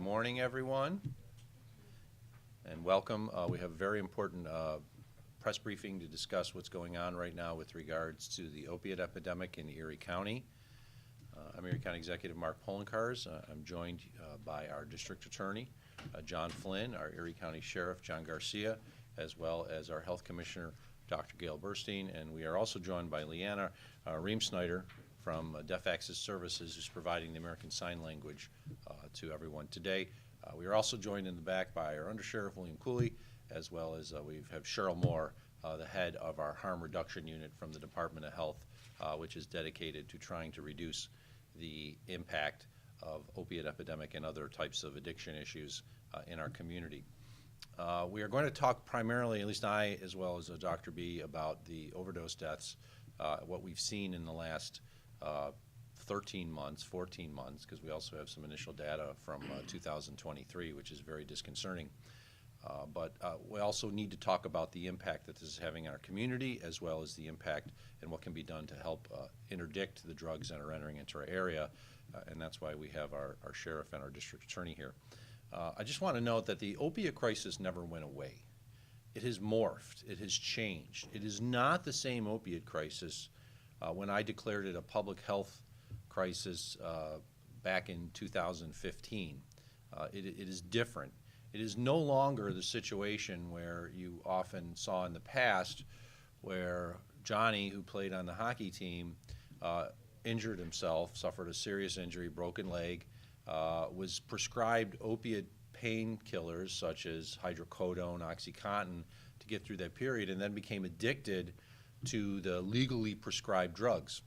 morning, everyone, and welcome. We have a very important press briefing to discuss what's going on right now with regards to the opiate epidemic in Erie County. I'm Erie County Executive Mark Polenkars. I'm joined by our District Attorney, John Flynn, our Erie County Sheriff, John Garcia, as well as our Health Commissioner, Dr. Gail Burstein, and we are also joined by Leanna Reemsnyder from Deaf Access Services, who's providing the American Sign Language to everyone today. We are also joined in the back by our Undersheriff, William Cooley, as well as we have Cheryl Moore, the head of our Harm Reduction Unit from the Department of Health, which is dedicated to trying to reduce the impact of opiate epidemic and other types of addiction issues in our community. We are going to talk primarily, at least I as well as Dr. B, about the overdose deaths, what we've seen in the last 13 months, 14 months, because we also have some initial data from 2023, which is very disconcerting. But we also need to talk about the impact that this is having on our community, as well as the impact and what can be done to help interdict the drugs that are entering into our area, and that's why we have our sheriff and our district attorney here. I just want to note that the opiate crisis never went away. It has morphed. It has changed. It is not the same opiate crisis when I declared it a public health crisis back in 2015. It is different. It is no longer the situation where you often saw in the past where Johnny, who played on the hockey team, injured himself, suffered a serious injury, broken leg, was prescribed opiate painkillers such as hydrocodone, OxyContin to get through that period, and then became addicted to the legally prescribed drugs.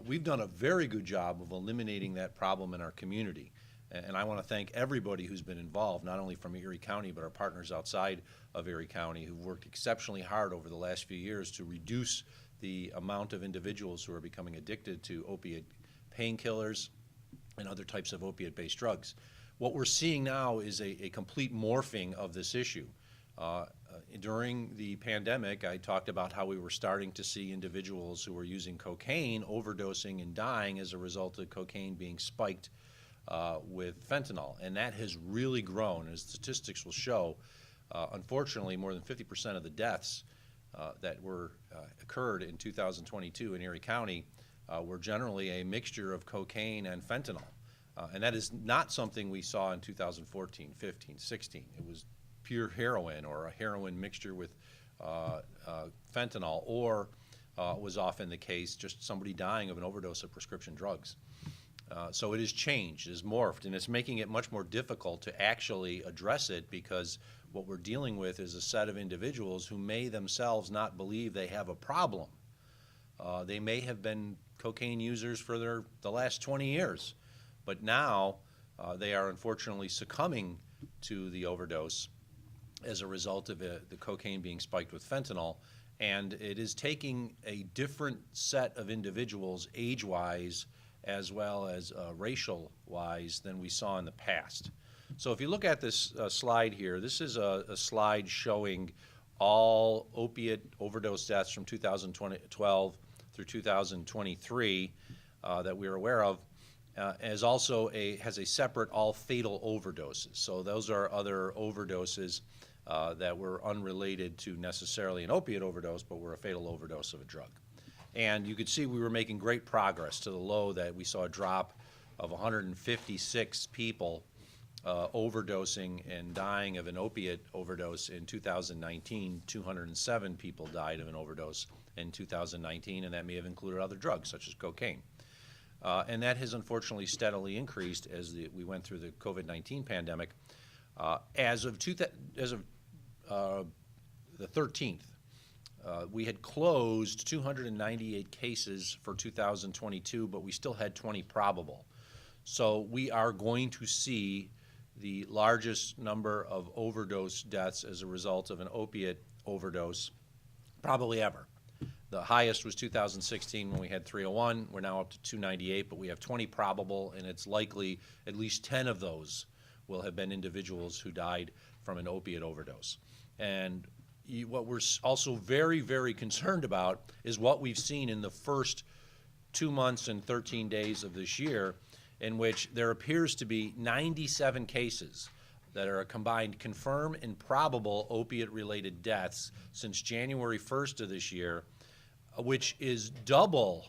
We've done a very good job of eliminating that problem in our community. And I want to thank everybody who's been involved, not only from Erie County, but our partners outside of Erie County who've worked exceptionally hard over the last few years to reduce the amount of individuals who are becoming addicted to opiate painkillers and other types of opiate-based drugs. What we're seeing now is a complete morphing of this issue. During the pandemic, I talked about how we were starting to see individuals who were using cocaine overdosing and dying as a result of cocaine being spiked with fentanyl, and that has really grown. As statistics will show, unfortunately, more than 50% of the deaths that occurred in 2022 in Erie County were generally a mixture of cocaine and fentanyl. And that is not something we saw in 2014, 15, 16. It was pure heroin or a heroin mixture with fentanyl, or was often the case just somebody dying of an overdose of prescription drugs. So it has changed, it has morphed, and it's making it much more difficult to actually address it, because what we're dealing with is a set of individuals who may themselves not believe they have a problem. They may have been cocaine users for the last 20 years, but now they are unfortunately succumbing to the overdose as a result of the cocaine being spiked with fentanyl, and it is taking a different set of individuals age-wise as well as racial-wise than we saw in the past. So if you look at this slide here, this is a slide showing all opiate overdose deaths from 2012 through 2023 that we're aware of, has a separate all fatal overdoses. So those are other overdoses that were unrelated to necessarily an opiate overdose, but were a fatal overdose of a drug. And you could see we were making great progress to the low that we saw a drop of 156 people overdosing and dying of an opiate overdose in 2019. 207 people died of an overdose in 2019, and that may have included other drugs such as cocaine. And that has unfortunately steadily increased as we went through the COVID-19 pandemic. As of the 13th, we had closed 298 cases for 2022, but we still had 20 probable. So we are going to see the largest number of overdose deaths as a result of an opiate overdose probably ever. The highest was 2016 when we had 301. We're now up to 298, but we have 20 probable, and it's likely at least 10 of those will have been individuals who died from an opiate overdose. And what we're also very, very concerned about is what we've seen in the first 2 months and 13 days of this year in which there appears to be 97 cases that are a combined confirmed and probable opiate-related deaths since January 1st of this year, which is double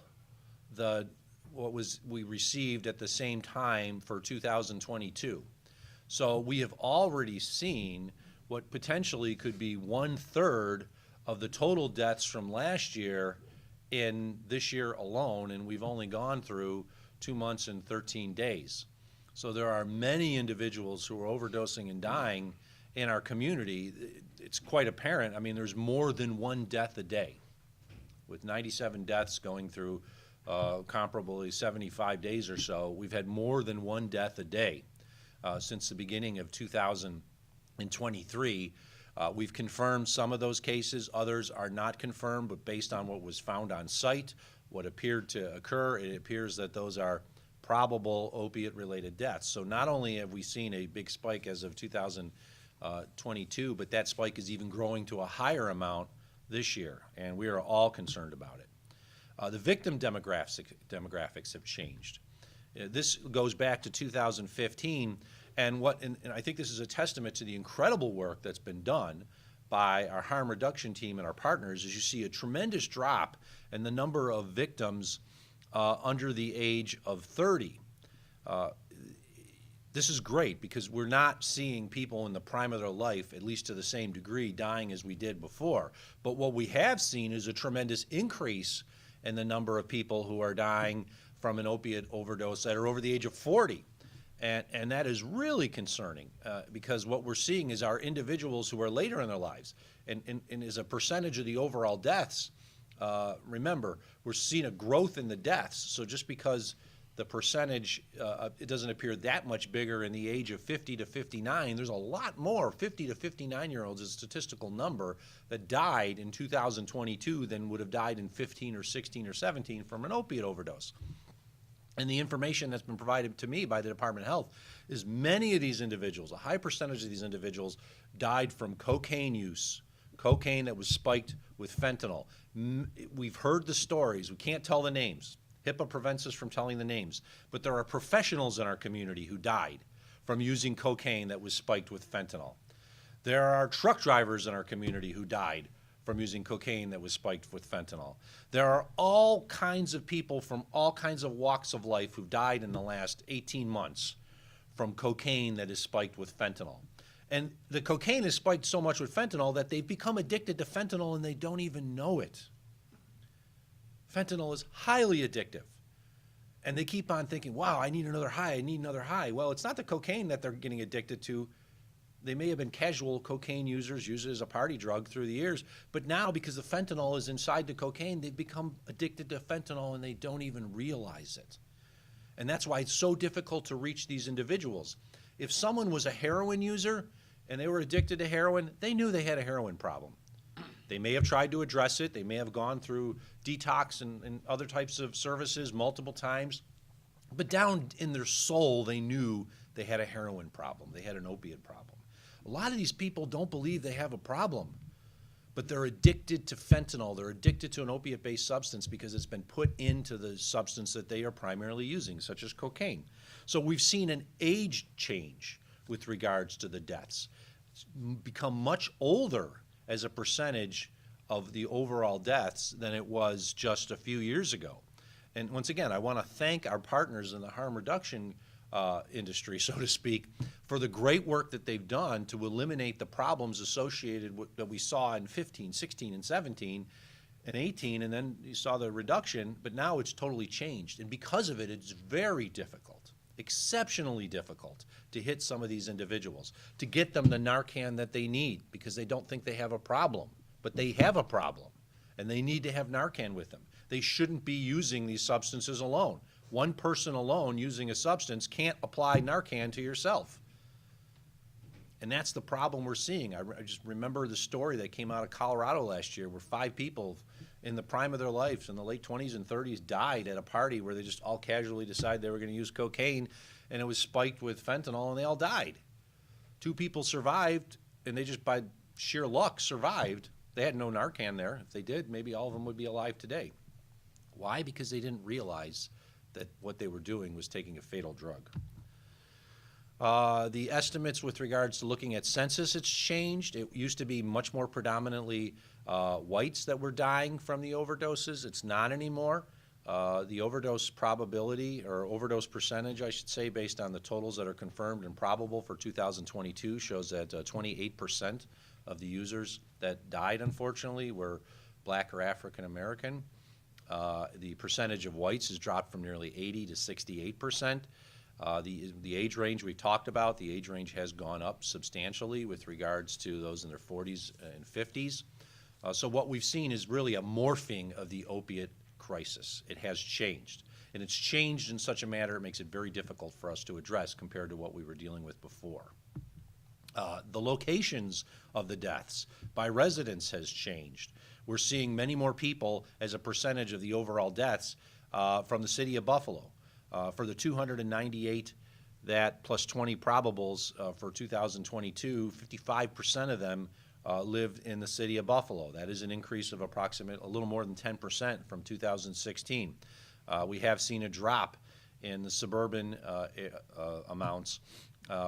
what we received at the same time for 2022. So we have already seen what potentially could be 1/3 of the total deaths from last year in this year alone, and we've only gone through 2 months and 13 days. So there are many individuals who are overdosing and dying in our community. It's quite apparent. I mean, there's more than one death a day. With 97 deaths going through comparably 75 days or so, we've had more than one death a day since the beginning of 2023. We've confirmed some of those cases. Others are not confirmed, but based on what was found on site, what appeared to occur, it appears that those are probable opiate-related deaths. So not only have we seen a big spike as of 2022, but that spike is even growing to a higher amount this year, and we are all concerned about it. The victim demographics have changed. This goes back to 2015, and I think this is a testament to the incredible work that's been done by our harm reduction team and our partners, as you see a tremendous drop in the number of victims under the age of 30. This is great because we're not seeing people in the prime of their life, at least to the same degree, dying as we did before. But what we have seen is a tremendous increase in the number of people who are dying from an opiate overdose that are over the age of 40. And that is really concerning because what we're seeing is our individuals who are later in their lives, and as a percentage of the overall deaths, remember, we're seeing a growth in the deaths. So just because the percentage, it doesn't appear that much bigger in the age of 50 to 59, there's a lot more 50 to 59-year-olds is a statistical number that died in 2022 than would have died in 15 or 16 or 17 from an opiate overdose. And the information that's been provided to me by the Department of Health is many of these individuals, a high percentage of these individuals, died from cocaine use, cocaine that was spiked with fentanyl. We've heard the stories. We can't tell the names. HIPAA prevents us from telling the names. But there are professionals in our community who died from using cocaine that was spiked with fentanyl. There are truck drivers in our community who died from using cocaine that was spiked with fentanyl. There are all kinds of people from all kinds of walks of life who've died in the last 18 months from cocaine that is spiked with fentanyl. And the cocaine is spiked so much with fentanyl that they've become addicted to fentanyl and they don't even know it. Fentanyl is highly addictive. And they keep on thinking, wow, I need another high, I need another high. Well, it's not the cocaine that they're getting addicted to. They may have been casual cocaine users, use it as a party drug through the years, but now because the fentanyl is inside the cocaine, they've become addicted to fentanyl and they don't even realize it. And that's why it's so difficult to reach these individuals. If someone was a heroin user and they were addicted to heroin, they knew they had a heroin problem. They may have tried to address it. They may have gone through detox and other types of services multiple times. But down in their soul, they knew they had a heroin problem. They had an opiate problem. A lot of these people don't believe they have a problem, but they're addicted to fentanyl. They're addicted to an opiate-based substance because it's been put into the substance that they are primarily using, such as cocaine. So we've seen an age change with regards to the deaths. It's become much older as a percentage of the overall deaths than it was just a few years ago. And once again, I want to thank our partners in the harm reduction industry, so to speak, for the great work that they've done to eliminate the problems associated with that we saw in 15, 16, and 17, and 18, and then you saw the reduction, but now it's totally changed. And because of it, it's very difficult, exceptionally difficult, to hit some of these individuals, to get them the Narcan that they need because they don't think they have a problem, but they have a problem, and they need to have Narcan with them. They shouldn't be using these substances alone. One person alone using a substance can't apply Narcan to yourself. And that's the problem we're seeing. I just remember the story that came out of Colorado last year where 5 people in the prime of their lives in the late 20s and 30s died at a party where they just all casually decided they were going to use cocaine, and it was spiked with fentanyl, and they all died. 2 people survived, and they just by sheer luck survived. They had no Narcan there. If they did, maybe all of them would be alive today. Why? Because they didn't realize that what they were doing was taking a fatal drug. The estimates with regards to looking at census, it's changed. It used to be much more predominantly whites that were dying from the overdoses. It's not anymore. The overdose probability, or overdose percentage, I should say, based on the totals that are confirmed and probable for 2022, shows that 28% of the users that died, unfortunately, were Black or African American. The percentage of whites has dropped from nearly 80 to 68%. The age range we talked about, the age range has gone up substantially with regards to those in their 40s and 50s. So what we've seen is really a morphing of the opiate crisis. It has changed. And it's changed in such a manner it makes it very difficult for us to address compared to what we were dealing with before. The locations of the deaths by residents has changed. We're seeing many more people as a percentage of the overall deaths from the city of Buffalo. For the 298 that plus 20 probables for 2022, 55% of them lived in the city of Buffalo. That is an increase of a little more than 10% from 2016. We have seen a drop in the suburban amounts.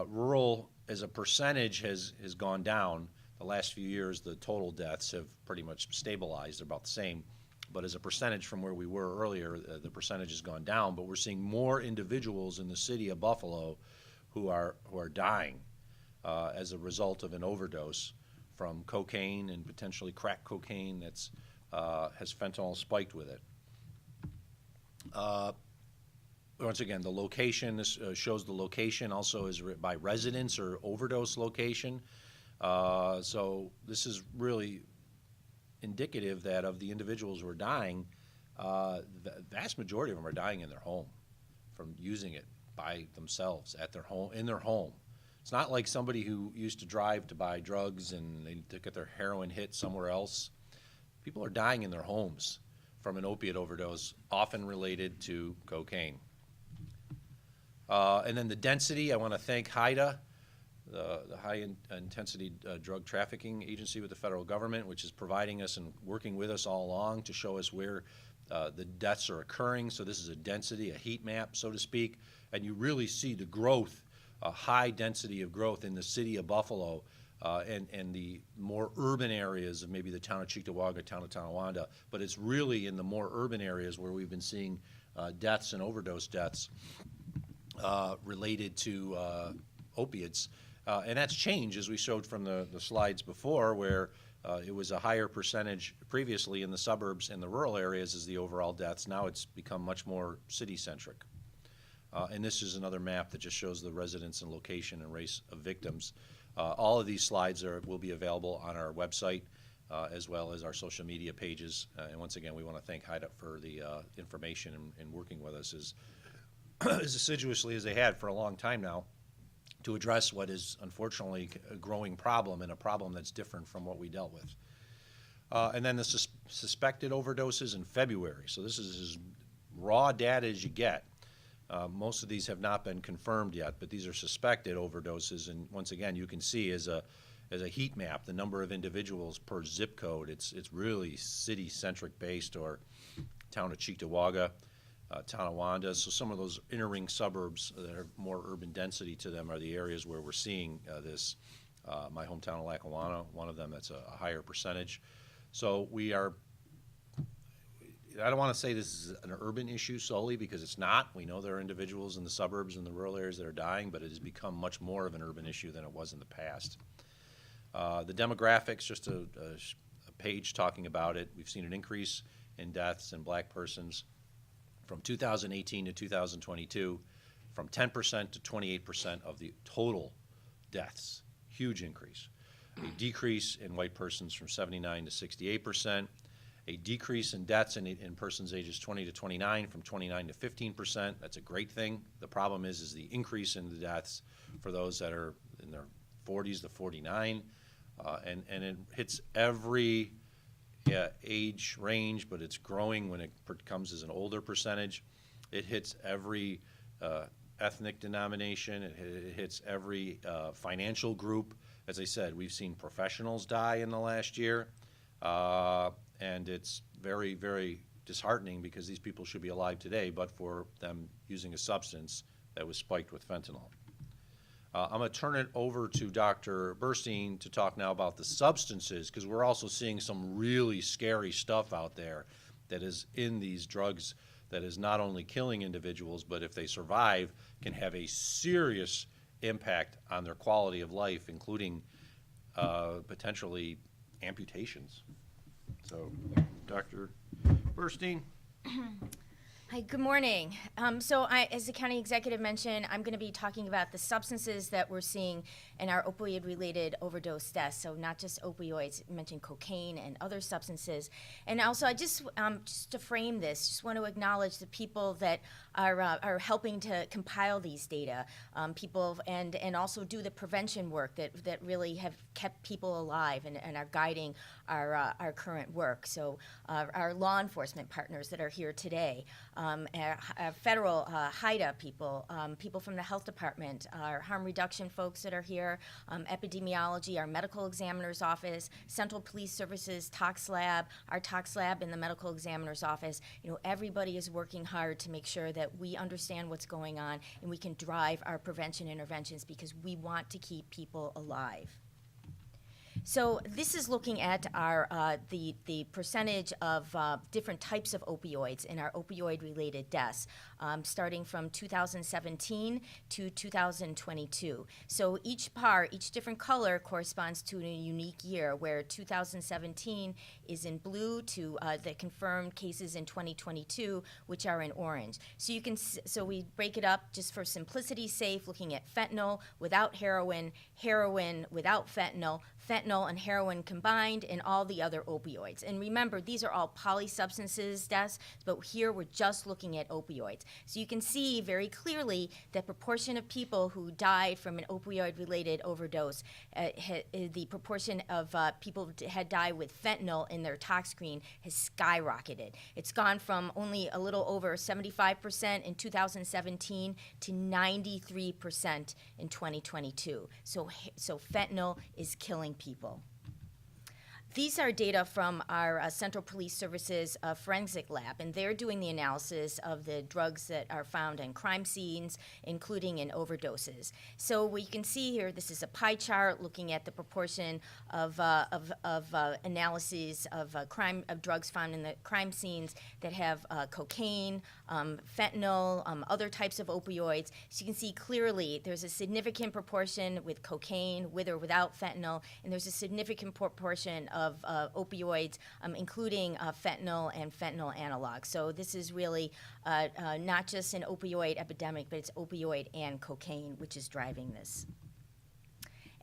Rural as a percentage has gone down. The last few years, the total deaths have pretty much stabilized. They're about the same. But as a percentage from where we were earlier, the percentage has gone down. But we're seeing more individuals in the city of Buffalo who are dying as a result of an overdose from cocaine and potentially crack cocaine that's has fentanyl spiked with it. Once again, the location, this shows the location also is by residence or overdose location. So this is really indicative that of the individuals who are dying, the vast majority of them are dying in their home from using it by themselves at their home, in their home. It's not like somebody who used to drive to buy drugs and they get their heroin hit somewhere else. People are dying in their homes from an opiate overdose, often related to cocaine. And then the density, I want to thank HIDA, the High Intensity Drug Trafficking Agency with the federal government, which is providing us and working with us all along to show us where the deaths are occurring. So this is a density, a heat map, so to speak, and you really see the growth, a high density of growth in the city of Buffalo and the more urban areas of maybe the town of Cheektowaga, town of Tonawanda, but it's really in the more urban areas where we've been seeing deaths and overdose deaths related to opiates. And that's changed, as we showed from the slides before, where it was a higher percentage previously in the suburbs and the rural areas as the overall deaths. Now it's become much more city-centric. And this is another map that just shows the residence and location and race of victims. All of these slides will be available on our website as well as our social media pages. And once again, we want to thank HIDA for the information and working with us as assiduously as they had for a long time now to address what is unfortunately a growing problem and a problem that's different from what we dealt with. And then the suspected overdoses in February. So this is as raw data as you get. Most of these have not been confirmed yet, but these are suspected overdoses. And once again, you can see as a heat map the number of individuals per zip code. It's really city-centric based, or town of Cheektowaga, Tonawanda. So some of those inner ring suburbs that have more urban density to them are the areas where we're seeing this. My hometown of Lackawanna, one of them that's a higher percentage. So we are, I don't want to say this is an urban issue solely, because it's not. We know there are individuals in the suburbs and the rural areas that are dying, but it has become much more of an urban issue than it was in the past. The demographics, just a page talking about it. We've seen an increase in deaths in black persons from 2018 to 2022, from 10% to 28% of the total deaths. Huge increase. A decrease in white persons from 79 to 68%. A decrease in deaths in persons ages 20 to 29 from 29 to 15%. That's a great thing. The problem is the increase in the deaths for those that are in their 40s to 49. And it hits every age range, but it's growing when it comes as an older percentage. It hits every ethnic denomination. It hits every financial group. As I said, we've seen professionals die in the last year, and it's very, very disheartening because these people should be alive today, but for them using a substance that was spiked with fentanyl. I'm going to turn it over to Dr. Burstein to talk now about the substances, because we're also seeing some really scary stuff out there that is in these drugs that is not only killing individuals, but if they survive, can have a serious impact on their quality of life, including potentially amputations. So, Dr. Burstein. Hi, good morning. As the county executive mentioned, I'm going to be talking about the substances that we're seeing in our opioid-related overdose deaths. So not just opioids, I mentioned cocaine and other substances. And also, I just to frame this, just want to acknowledge the people that are helping to compile these data, people and also do the prevention work that really have kept people alive and are guiding our current work. So our law enforcement partners that are here today. Our federal HIDA people, people from the health department, our harm reduction folks that are here, epidemiology, our medical examiner's office, Central Police Services Tox Lab, our Tox Lab in the medical examiner's office. You know, everybody is working hard to make sure that we understand what's going on and we can drive our prevention interventions because we want to keep people alive. So this is looking at our the percentage of different types of opioids in our opioid-related deaths, starting from 2017 to 2022. So each different color corresponds to a unique year, where 2017 is in blue to the confirmed cases in 2022, which are in orange. So you can so we break it up just for simplicity's sake, looking at fentanyl without heroin, heroin without fentanyl, fentanyl and heroin combined, and all the other opioids. And remember, these are all polysubstances deaths, but here we're just looking at opioids. So you can see very clearly that proportion of people who died from an opioid-related overdose, the proportion of people who had died with fentanyl in their tox screen has skyrocketed. It's gone from only a little over 75% in 2017 to 93% in 2022. So fentanyl is killing people. These are data from our Central Police Services forensic lab, and they're doing the analysis of the drugs that are found in crime scenes, including in overdoses. So what you can see here, this is a pie chart looking at the proportion of analyses of drugs found in the crime scenes that have cocaine, fentanyl, other types of opioids. So you can see clearly there's a significant proportion with cocaine, with or without fentanyl, and there's a significant proportion of opioids, including fentanyl and fentanyl analogs. So this is really not just an opioid epidemic, but it's opioid and cocaine, which is driving this.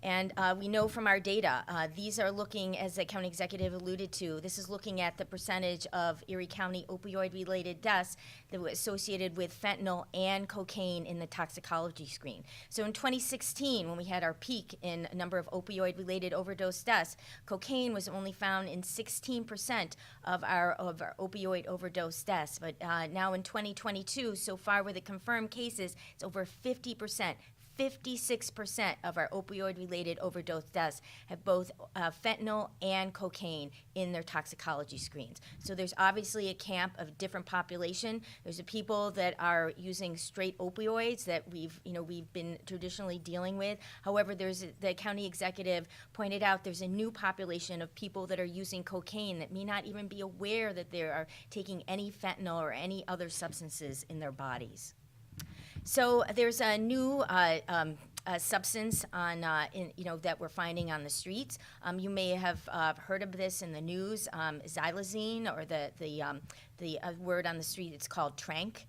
And we know from our data, these are looking, as the county executive alluded to, this is looking at the percentage of Erie County opioid-related deaths that were associated with fentanyl and cocaine in the toxicology screen. So in 2016, when we had our peak in a number of opioid-related overdose deaths, cocaine was only found in 16% of our opioid overdose deaths. But now in 2022, so far with the confirmed cases, it's over 50%. 56% of our opioid-related overdose deaths have both fentanyl and cocaine in their toxicology screens. So there's obviously a camp of different population. There's the people that are using straight opioids that we've been traditionally dealing with. However, the county executive pointed out there's a new population of people that are using cocaine that may not even be aware that they are taking any fentanyl or any other substances in their bodies. So there's a new substance that we're finding on the streets. You may have heard of this in the news, xylazine, or the word on the street, it's called tranq,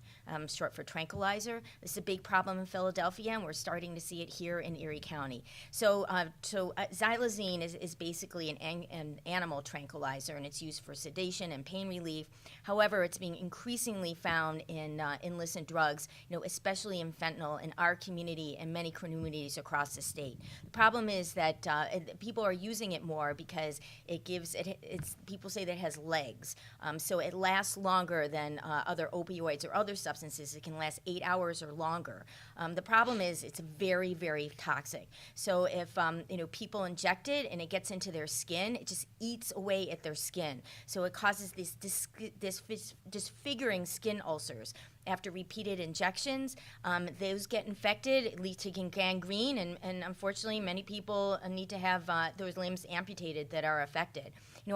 short for tranquilizer. This is a big problem in Philadelphia, and we're starting to see it here in Erie County. So xylazine is basically an animal tranquilizer, and it's used for sedation and pain relief. However, it's being increasingly found in illicit drugs, especially in fentanyl in our community and many communities across the state. The problem is that people are using it more because people say that it has legs. So it lasts longer than other opioids or other substances. substances. It can last 8 hours or longer. The problem is it's very, very toxic. So if people inject it and it gets into their skin, it just eats away at their skin. So it causes these disfiguring skin ulcers. After repeated injections, those get infected, it leads to gangrene, and unfortunately, many people need to have those limbs amputated that are affected.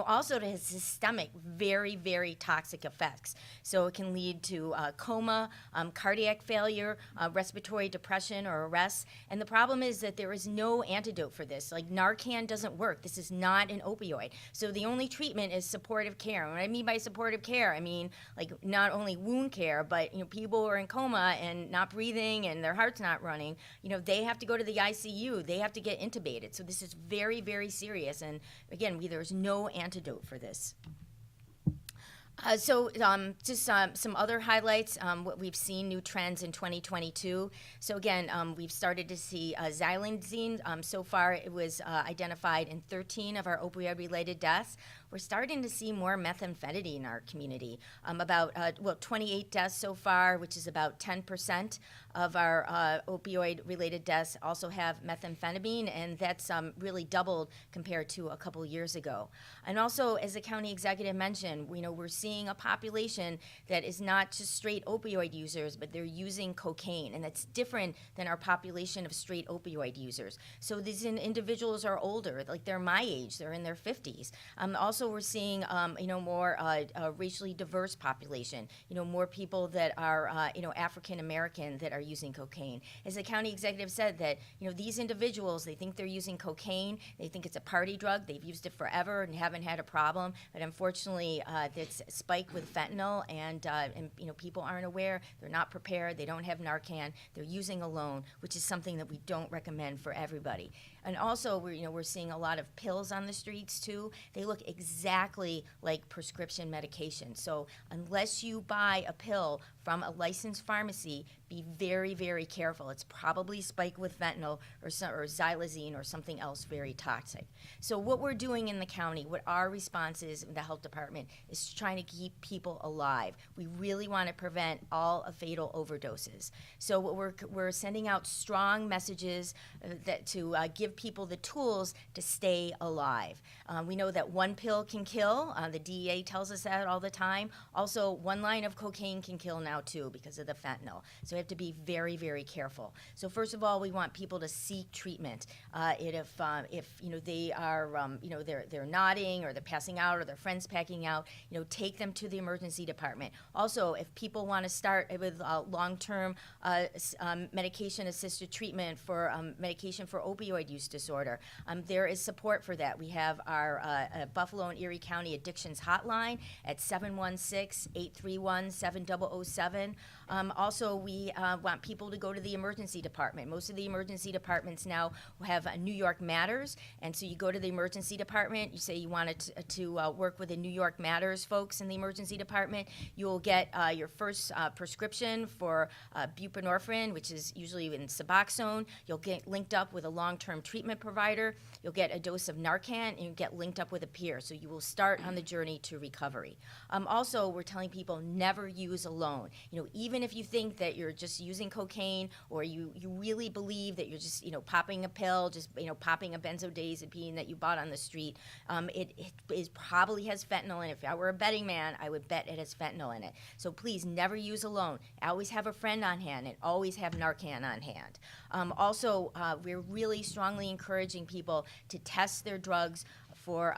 Also it has systemic, very, very toxic effects. So it can lead to coma, cardiac failure, respiratory depression or arrest. And the problem is that there is no antidote for this. Like Narcan doesn't work. This is not an opioid. So the only treatment is supportive care. And what I mean by supportive care, I mean like not only wound care, but people who are in coma and not breathing and their heart's not running, they have to go to the ICU. They have to get intubated. So this is very, very serious. And again, there's no antidote for this. Just some other highlights, what we've seen, new trends in 2022. So again, we've started to see xylazine. So far, it was identified in 13 of our opioid-related deaths. We're starting to see more methamphetamine in our community. About 28 deaths so far, which is about 10% of our opioid-related deaths also have methamphetamine, and that's really doubled compared to a couple years ago. And also, as the county executive mentioned, we're seeing a population that is not just straight opioid users, but they're using cocaine, and that's different than our population of straight opioid users. So these individuals are older, like they're my age, they're in their 50s. Also, we're seeing more racially diverse population, more people that are African American that are using cocaine. As the county executive said, that these individuals, they think they're using cocaine, they think it's a party drug, they've used it forever and haven't had a problem, but unfortunately it's spiked with fentanyl, and people aren't aware, they're not prepared, they don't have Narcan, they're using alone, which is something that we don't recommend for everybody. And also, we're seeing a lot of pills on the streets too. They look exactly like prescription medication. So unless you buy a pill from a licensed pharmacy, be very, very careful. It's probably spiked with fentanyl or xylazine or something else very toxic. So what we're doing in the county, what our response is in the health department, is trying to keep people alive. We really want to prevent all of fatal overdoses. So what we're sending out strong messages that to give people the tools to stay alive. We know that one pill can kill. The DEA tells us that all the time. Also, one line of cocaine can kill now too because of the fentanyl. So we have to be very, very careful. So first of all, we want people to seek treatment. If they are they're nodding or they're passing out or their friends packing out, take them to the emergency department. Also, if people want to start with long-term medication-assisted treatment for medication for opioid use disorder, there is support for that. We have our Buffalo and Erie County Addictions Hotline at 716-831-7007. Also, we want people to go to the emergency department. Most of the emergency departments now have New York Matters, and so you go to the emergency department, you say you wanted to work with the New York Matters folks in the emergency department. You will get your first prescription for buprenorphine, which is usually in Suboxone. You'll get linked up with a long-term treatment provider. You'll get a dose of Narcan, and you get linked up with a peer. So you will start on the journey to recovery. Also, we're telling people never use alone. Even if you think that you're just using cocaine, or you really believe that you're just popping a pill, just popping a benzodiazepine that you bought on the street, it probably has fentanyl in it. If I were a betting man, I would bet it has fentanyl in it. So please never use alone. Always have a friend on hand, and always have Narcan on hand. Also, we're really strongly encouraging people to test their drugs for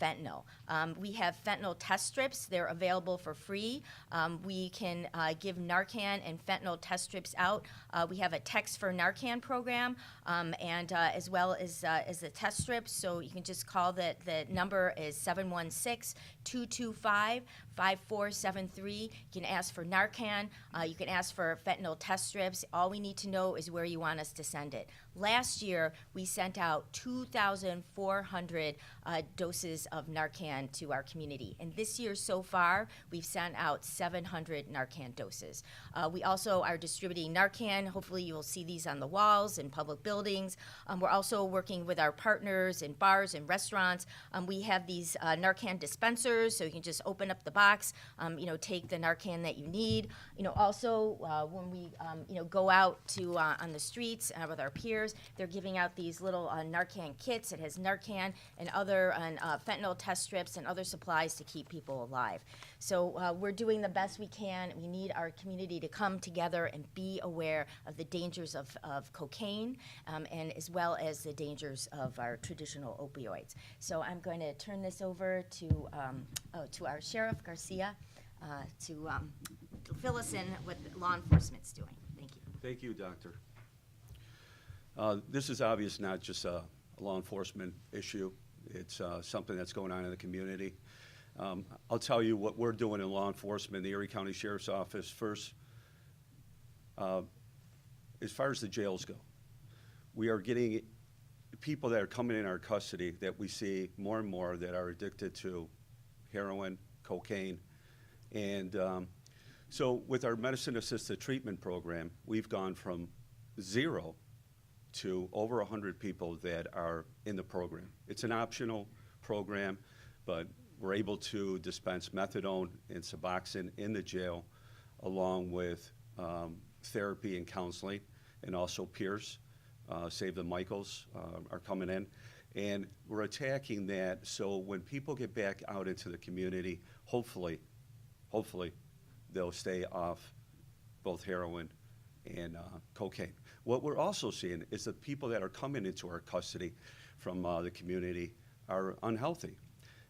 fentanyl. We have fentanyl test strips. They're available for free. We can give Narcan and fentanyl test strips out. We have a Text for Narcan program, and as well as the test strips. So you can just call the number is 716-225-5473. You can ask for Narcan. You can ask for fentanyl test strips. All we need to know is where you want us to send it. Last year, we sent out 2,400 doses of Narcan to our community. And this year so far, we've sent out 700 Narcan doses. We also are distributing Narcan. Hopefully you will see these on the walls in public buildings. We're also working with our partners in bars and restaurants. We have these Narcan dispensers dispensers, so you can just open up the box, take the Narcan that you need. Also, when we, go out to on the streets with our peers, they're giving out these little Narcan kits. It has Narcan and other fentanyl test strips and other supplies to keep people alive. So we're doing the best we can. We need our community to come together and be aware of the dangers of cocaine and as well as the dangers of our traditional opioids. So I'm going to turn this over to our Sheriff Garcia to fill us in what law enforcement's doing. Thank you. Thank you, Doctor. This is obvious not just a law enforcement issue. It's something that's going on in the community. I'll tell you what we're doing in law enforcement, the Erie County Sheriff's Office. First, as far as the jails go, we are getting people that are coming in our custody that we see more and more that are addicted to heroin, cocaine. And so with our medicine-assisted treatment program, we've gone from 0 to over 100 people that are in the program. It's an optional program, but we're able to dispense methadone and Suboxone in the jail, along with therapy and counseling, and also peers. Save the Michaels are coming in. And we're attacking that so when people get back out into the community, hopefully, they'll stay off both heroin and cocaine. What we're also seeing is that people that are coming into our custody from the community are unhealthy.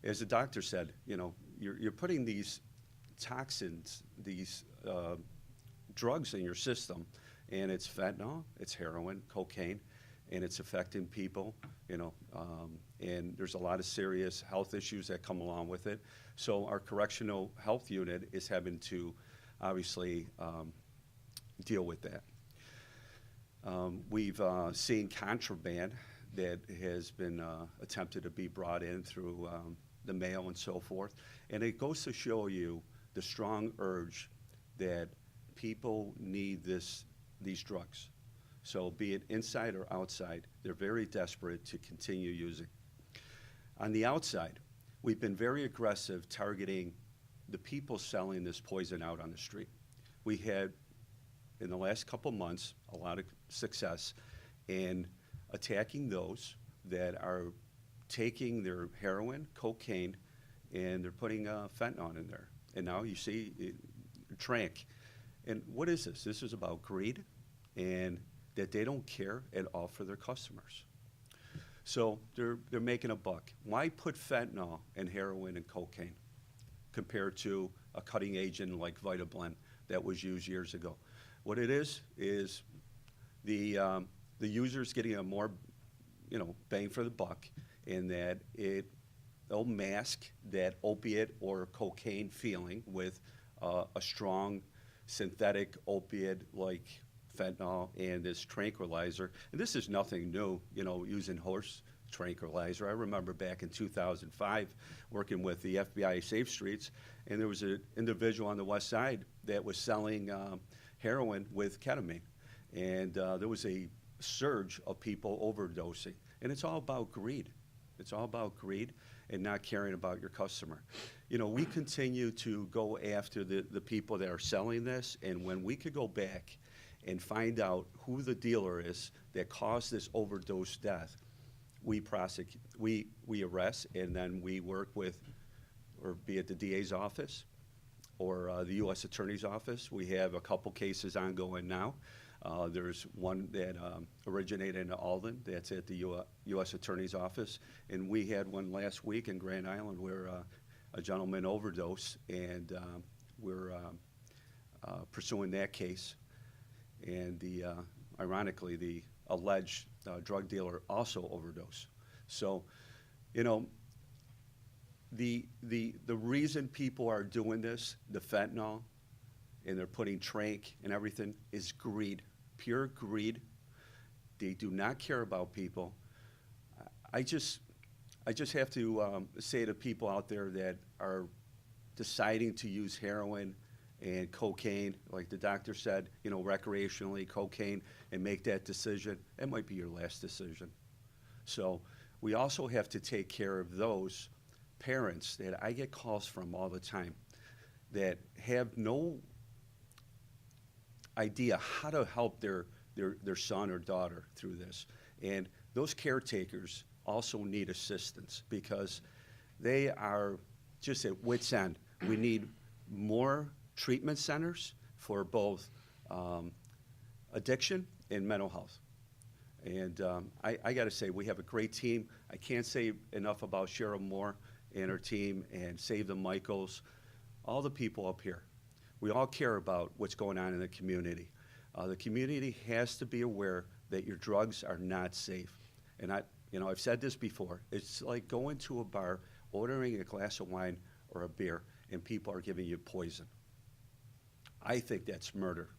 As the doctor said, you're putting these toxins, these drugs in your system, and it's fentanyl, it's heroin, cocaine, and it's affecting people, and there's a lot of serious health issues that come along with it. So our correctional health unit is having to obviously deal with that. We've seen contraband that has been attempted to be brought in through the mail and so forth. And it goes to show you the strong urge that people need these drugs. So be it inside or outside, they're very desperate to continue using. On the outside, we've been very aggressive targeting the people selling this poison out on the street. We had, in the last couple months, a lot of success in attacking those that are taking their heroin, cocaine, and they're putting fentanyl in there. And now you see tranq. And what is this? This is about greed and that they don't care at all for their customers. So they're making a buck. Why put fentanyl and heroin and cocaine compared to a cutting agent like VitaBlend that was used years ago? What it is the user's getting a more bang for the buck, in that it'll mask that opiate or cocaine feeling with a strong synthetic opiate like fentanyl and this tranquilizer. And this is nothing new, using horse tranquilizer. I remember back in 2005 working with the FBI Safe Streets, and there was an individual on the west side that was selling heroin with ketamine. And there was a surge of people overdosing. And it's all about greed. It's all about greed and not caring about your customer. We continue to go after the people that are selling this, and when we could go back and find out who the dealer is that caused this overdose death, we prosecute, we arrest, and then we work with, or be it the DA's office or the U.S. Attorney's Office. We have a couple cases ongoing now. There's one that originated in Alden, that's at the U.S. Attorney's Office, and we had one last week in Grand Island where a gentleman overdosed, and we're pursuing that case. And ironically, the alleged drug dealer also overdosed. So, the reason people are doing this, the fentanyl, and they're putting tranq and everything, is greed, pure greed. They do not care about people. I just have to say to people out there that are deciding to use heroin and cocaine, like the doctor said, recreationally, cocaine, and make that decision, it might be your last decision. So we also have to take care of those parents that I get calls from all the time that have no idea how to help their son or daughter through this. And those caretakers also need assistance because they are just at wit's end. We need more treatment centers for both addiction and mental health. And I got to say, we have a great team. I can't say enough about Cheryl Moore and her team and Save the Michaels, all the people up here. We all care about what's going on in the community. The community has to be aware that your drugs are not safe. And I've said this before. It's like going to a bar, ordering a glass of wine or a beer, and people are giving you poison. I think that's murder.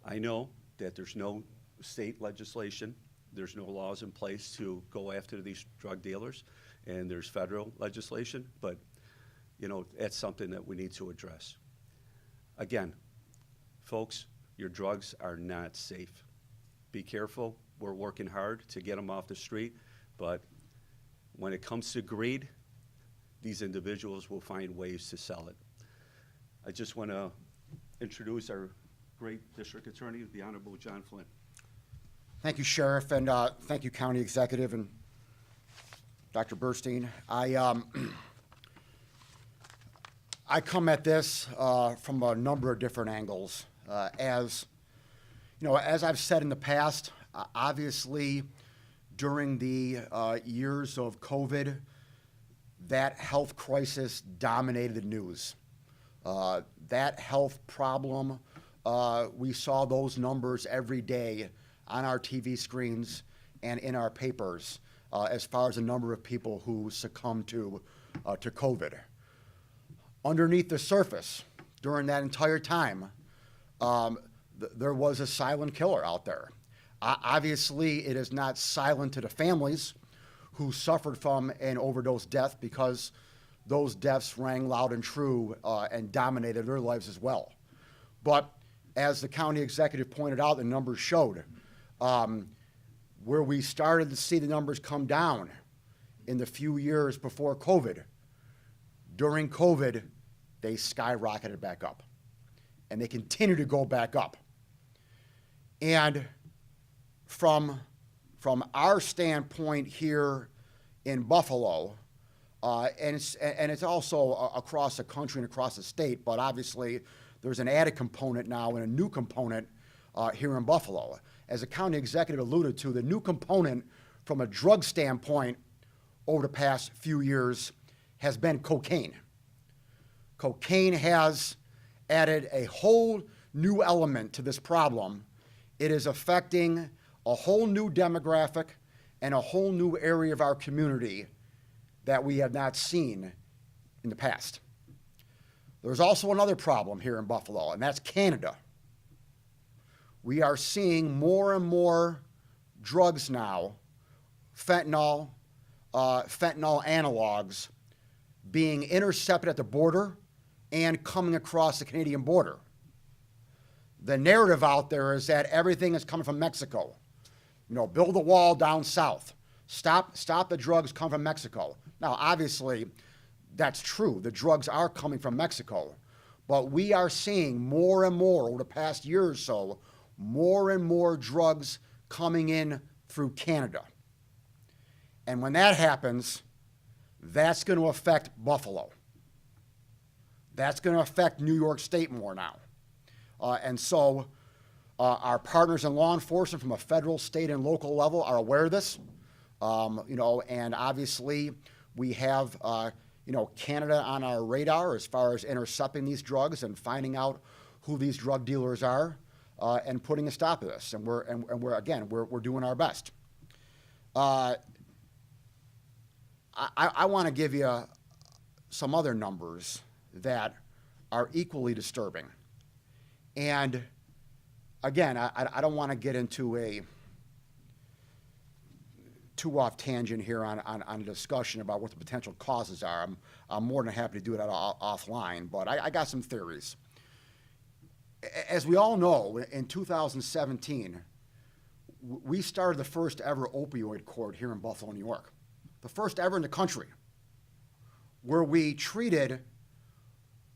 I know that there's no state legislation, there's no laws in place to go after these drug dealers, and there's federal legislation, but that's something that we need to address. Again, folks, your drugs are not safe. Be careful. We're working hard to get them off the street, but when it comes to greed, these individuals will find ways to sell it. I just want to introduce our great district attorney, the Honorable John Flynn. Thank you, Sheriff, and thank you, County Executive and Dr. Burstein. I come at this from a number of different angles. As I've said in the past, obviously during the years of COVID, that health crisis dominated the news. That health problem, we saw those numbers every day on our TV screens and in our papers as far as the number of people who succumbed to COVID. Underneath the surface, during that entire time, there was a silent killer out there. Obviously, it is not silent to the families who suffered from an overdose death because those deaths rang loud and true and dominated their lives as well. But as the county executive pointed out, the numbers showed where we started to see the numbers come down in the few years before COVID. During COVID, they skyrocketed back up, and they continue to go back up. And from our standpoint here in Buffalo, and it's also across the country and across the state, but obviously there's an added component now and a new component here in Buffalo. As the county executive alluded to, the new component from a drug standpoint over the past few years has been cocaine. Cocaine has added a whole new element to this problem. It is affecting a whole new demographic and a whole new area of our community that we have not seen in the past. There's also another problem here in Buffalo, and that's Canada. We are seeing more and more drugs now, fentanyl analogs, being intercepted at the border and coming across the Canadian border. The narrative out there is that everything is coming from Mexico. Build a wall down south. Stop the drugs come from Mexico. Now, obviously, that's true. The drugs are coming from Mexico. But we are seeing more and more over the past year or so, more and more drugs coming in through Canada. And when that happens, that's going to affect Buffalo. That's going to affect New York State more now. And so our partners in law enforcement from a federal, state, and local level are aware of this. And obviously we have, Canada on our radar as far as intercepting these drugs and finding out who these drug dealers are and putting a stop to this. And we're doing our best. I want to give you some other numbers that are equally disturbing. And again, I don't want to get into a too off tangent here on a discussion about what the potential causes are. I'm more than happy to do that offline, but I got some theories. As we all know, in 2017, we started the first ever opioid court here in Buffalo, New York. The first ever in the country. where we treated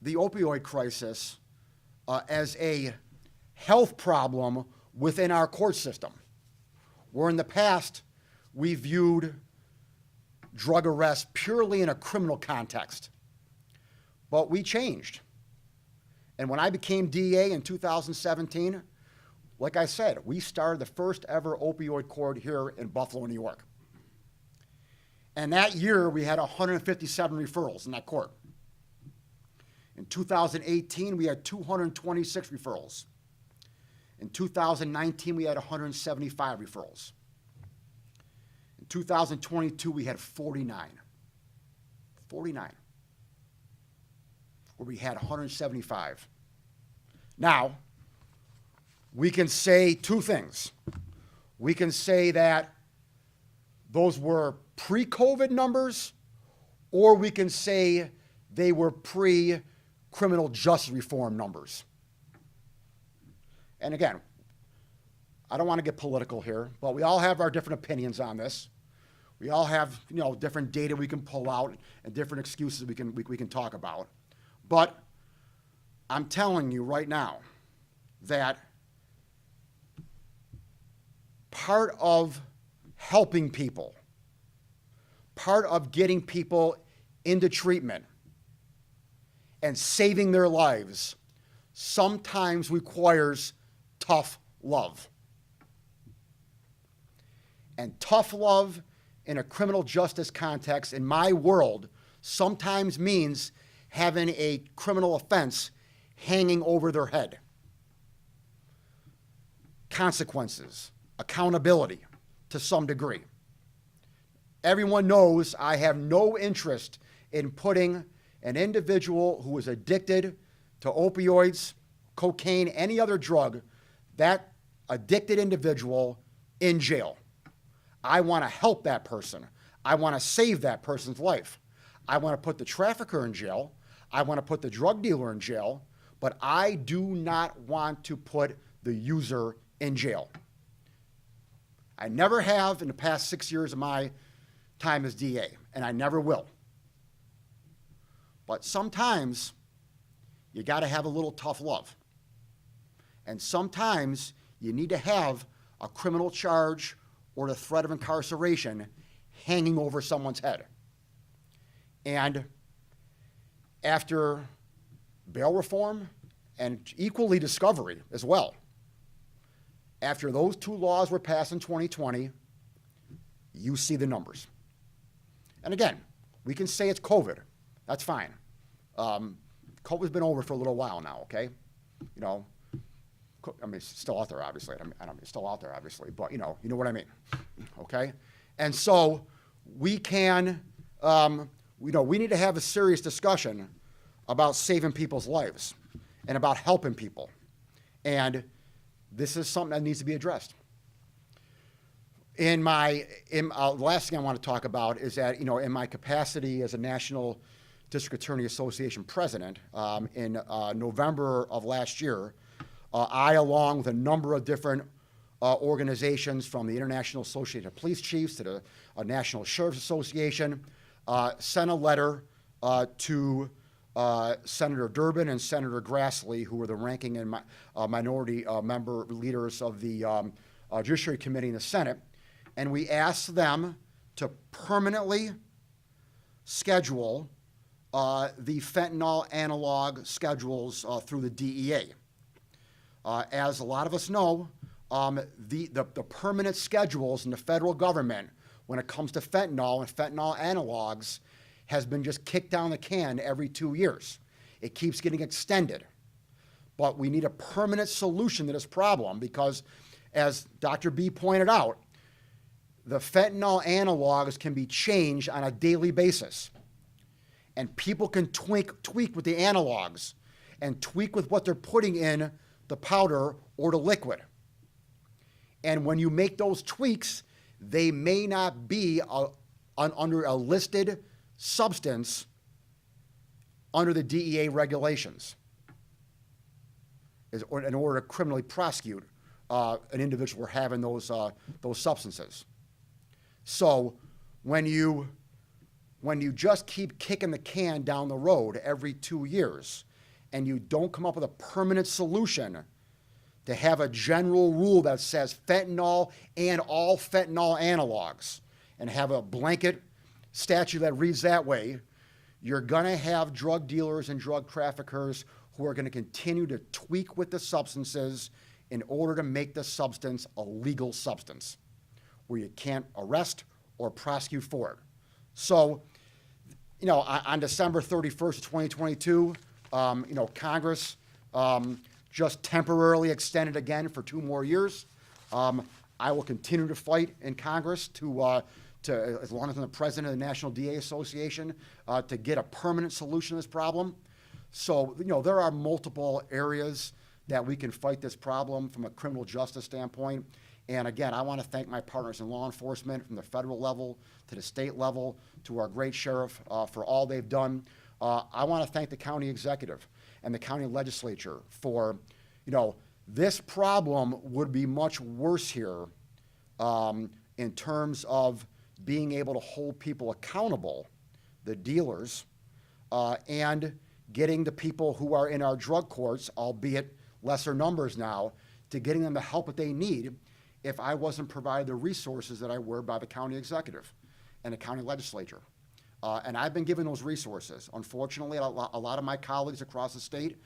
the opioid crisis as a health problem within our court system, where in the past we viewed drug arrests purely in a criminal context. But we changed. And when I became DA in 2017, like I said, we started the first ever opioid court here in Buffalo, New York. And that year, we had 157 referrals in that court. In 2018, we had 226 referrals. In 2019, we had 175 referrals. In 2022, we had 49. 49. Where we had 175. Now, we can say two things. We can say that those were pre-COVID numbers, or we can say they were pre-criminal justice reform numbers. And again, I don't want to get political here, but we all have our different opinions on this. We all have, different data we can pull out and different excuses we can talk about. But I'm telling you right now that part of helping people, part of getting people into treatment and saving their lives sometimes requires tough love. And tough love in a criminal justice context, in my world, sometimes means having a criminal offense hanging over their head. Consequences, accountability to some degree. Everyone knows I have no interest in putting an individual who is addicted to opioids, cocaine, any other drug, that addicted individual in jail. I want to help that person. I want to save that person's life. I want to put the trafficker in jail. I want to put the drug dealer in jail, but I do not want to put the user in jail. I never have in the past 6 years of my time as DA, and I never will. But sometimes you got to have a little tough love. And sometimes you need to have a criminal charge or the threat of incarceration hanging over someone's head. And after bail reform and equally discovery as well, after those two laws were passed in 2020, you see the numbers. And again, we can say it's COVID. That's fine. COVID's been over for a little while now, okay? It's still out there, obviously. It's still out there, obviously, but you know what I mean, okay? And so we can, we need to have a serious discussion about saving people's lives and about helping people. And this is something that needs to be addressed. The last thing I want to talk about is that, in my capacity as a National District Attorney Association president, in November of last year, I, along with a number of different organizations, from the International Association of Police Chiefs to the National Sheriff's Association, sent a letter to Senator Durbin and Senator Grassley, who were the ranking and minority member leaders of the Judiciary Committee in the Senate, and we asked them to permanently schedule the fentanyl analog schedules through the DEA. As a lot of us know, the permanent schedules in the federal government when it comes to fentanyl and fentanyl analogs has been just kicked down the can every 2 years. It keeps getting extended. But we need a permanent solution to this problem because, as Dr. B pointed out, the fentanyl analogs can be changed on a daily basis. And people can tweak with the analogs and tweak with what they're putting in the powder or the liquid. And when you make those tweaks, they may not be under a listed substance under the DEA regulations in order to criminally prosecute an individual for having those substances. So when you when you just keep kicking the can down the road every 2 years and you don't come up with a permanent solution to have a general rule that says fentanyl and all fentanyl analogs and have a blanket statute that reads that way, you're going to have drug dealers and drug traffickers who are going to continue to tweak with the substances in order to make the substance a legal substance where you can't arrest or prosecute for it. So, on December 31st of 2022, Congress just temporarily extended again for 2 more years. I will continue to fight in Congress to as long as I'm the president of the National DA Association, to get a permanent solution to this problem. So, there are multiple areas that we can fight this problem from a criminal justice standpoint. And again, I want to thank my partners in law enforcement from the federal level to the state level to our great sheriff for all they've done. I want to thank the county executive and the county legislature for, this problem would be much worse here in terms of being able to hold people accountable, the dealers, and getting the people who are in our drug courts, albeit lesser numbers now, to getting them the help that they need if I wasn't provided the resources that I were by the county executive and the county legislature. And I've been given those resources. Unfortunately, a lot of my colleagues across the state,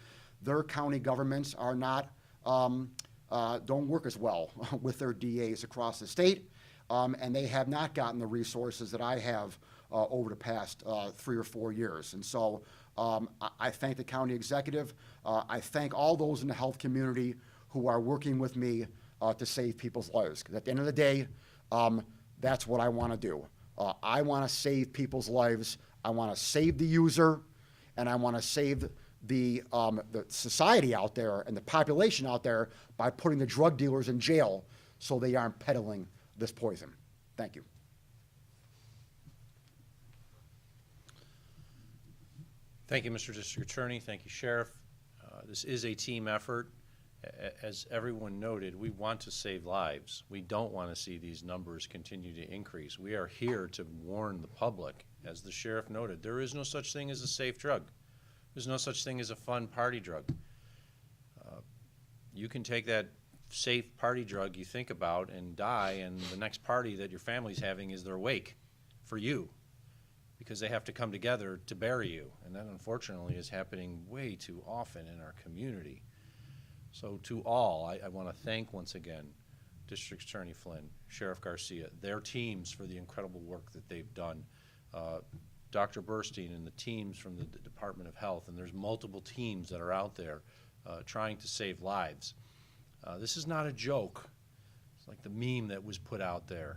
their county governments are not, don't work as well with their DAs across the state, and they have not gotten the resources that I have over the past 3 or 4 years. And so I thank the county executive. I thank all those in the health community who are working with me to save people's lives. Because at the end of the day, that's what I want to do. I want to save people's lives. I want to save the user, and I want to save the society out there and the population out there by putting the drug dealers in jail so they aren't peddling this poison. Thank you. Thank you, Mr. District Attorney. Thank you, Sheriff. This is a team effort. As everyone noted, we want to save lives. We don't want to see these numbers continue to increase. We are here to warn the public. As the sheriff noted, there is no such thing as a safe drug. There's no such thing as a fun party drug. You can take that safe party drug you think about and die, and the next party that your family's having is their wake for you, because they have to come together to bury you. And that, unfortunately, is happening way too often in our community. So to all, I want to thank once again District Attorney Flynn, Sheriff Garcia, their teams for the incredible work that they've done, Dr. Burstein and the teams from the Department of Health, and there's multiple teams that are out there trying to save lives. This is not a joke. It's like the meme that was put out there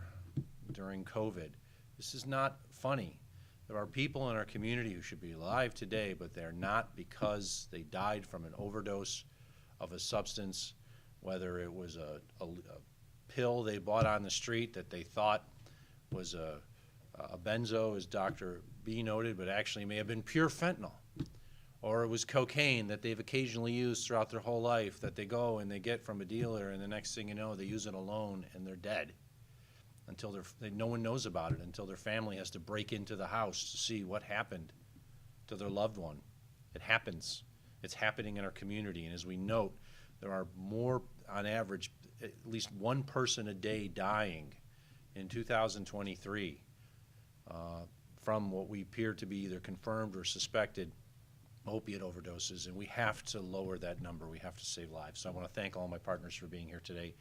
during COVID. This is not funny. There are people in our community who should be alive today, but they're not because they died from an overdose of a substance, whether it was a pill they bought on the street that they thought was a benzo, as Dr. B noted, but actually may have been pure fentanyl. Or it was cocaine that they've occasionally used throughout their whole life that they go and they get from a dealer, and the next thing you know, they use it alone and they're dead until no one knows about it, until their family has to break into the house to see what happened to their loved one. It happens. It's happening in our community, and as we note, there are more, on average, at least one person a day dying in 2023 from what we appear to be either confirmed or suspected opiate overdoses, and we have to lower that number. We have to save lives. So I want to thank all my partners for being here today,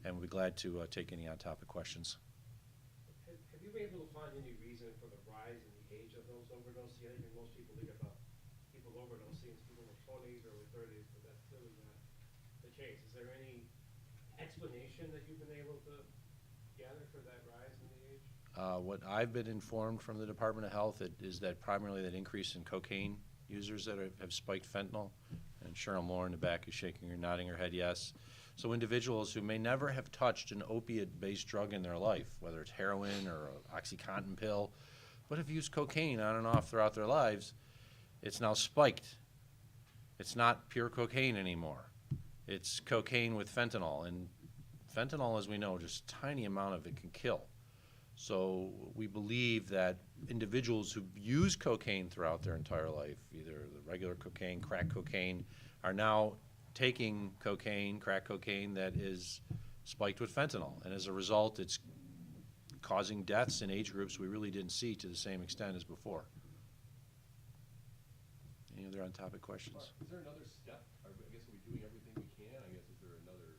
and we'll be glad to take any on-topic questions. Have you been able to find any reason for the rise in the age of those overdoses? I think most people think about people overdosing as people in their 20s or early 30s, but that's clearly not the case. Is there any explanation that you've been able to gather for that rise in the age? What I've been informed from the Department of Health is that primarily that increase in cocaine users that have spiked fentanyl, and Cheryl Moore in the back is shaking her, nodding her head yes. So individuals who may never have touched an opiate-based drug in their life, whether it's heroin or an OxyContin pill, but have used cocaine on and off throughout their lives, it's now spiked. It's not pure cocaine anymore. It's cocaine with fentanyl, and fentanyl, as we know, just a tiny amount of it can kill. So we believe that individuals who've used cocaine throughout their entire life, either the regular cocaine, crack cocaine, are now taking cocaine, crack cocaine that is spiked with fentanyl. And as a result, it's causing deaths in age groups we really didn't see to the same extent as before. Any other on-topic questions? Mark, is there another step? I guess are we doing everything we can? I guess is there another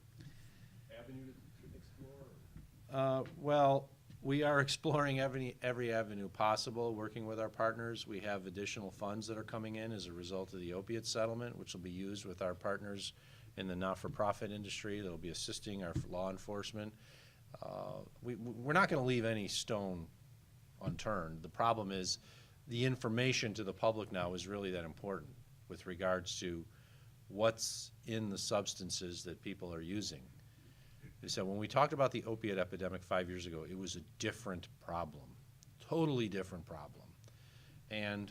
avenue to explore? Well, we are exploring every avenue possible, working with our partners. We have additional funds that are coming in as a result of the opiate settlement, which will be used with our partners in the not-for-profit industry. They'll be assisting our law enforcement. We're not going to leave any stone unturned. The problem is the information to the public now is really that important with regards to what's in the substances that people are using. So when we talked about the opiate epidemic 5 years ago, it was a different problem, totally different problem. And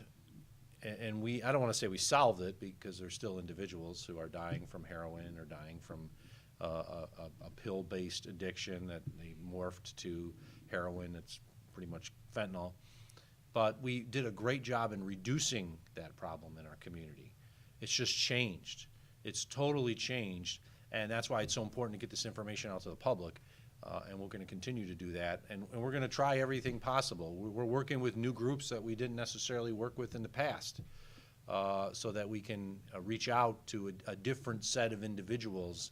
I don't want to say we solved it, because there's still individuals who are dying from heroin or dying from a pill-based addiction that they morphed to heroin. It's pretty much fentanyl. But we did a great job in reducing that problem in our community. It's just changed. It's totally changed. And that's why it's so important to get this information out to the public, and we're going to continue to do that. And we're going to try everything possible. We're working with new groups that we didn't necessarily work with in the past, so that we can reach out to a different set of individuals